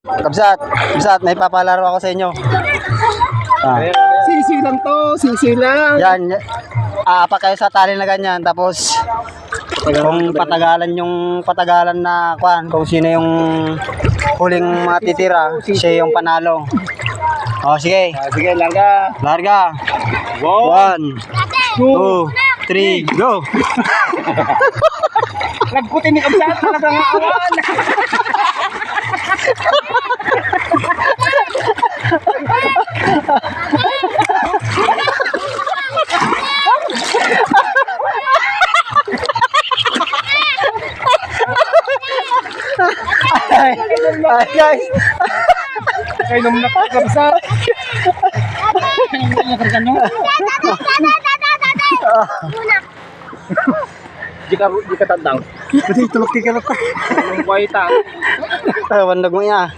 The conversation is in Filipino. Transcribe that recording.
Kabsat, may papalaro ako sa inyo. Sisi lang to, sisi lang. Yan, aapa kayo sa tali na ganyan, tapos kung patagalan na kwan, kung sino yung huling matitira, siya yung panalo. O, sige. Sige, larga. Larga. 1, 2, 3, go! Nagputi ni Kabsat, talagang awan. Ay, guys. Kay nung Kabsat. Di ka tandang. Pati tulog ka na pa. Yung white Wandag mo yan.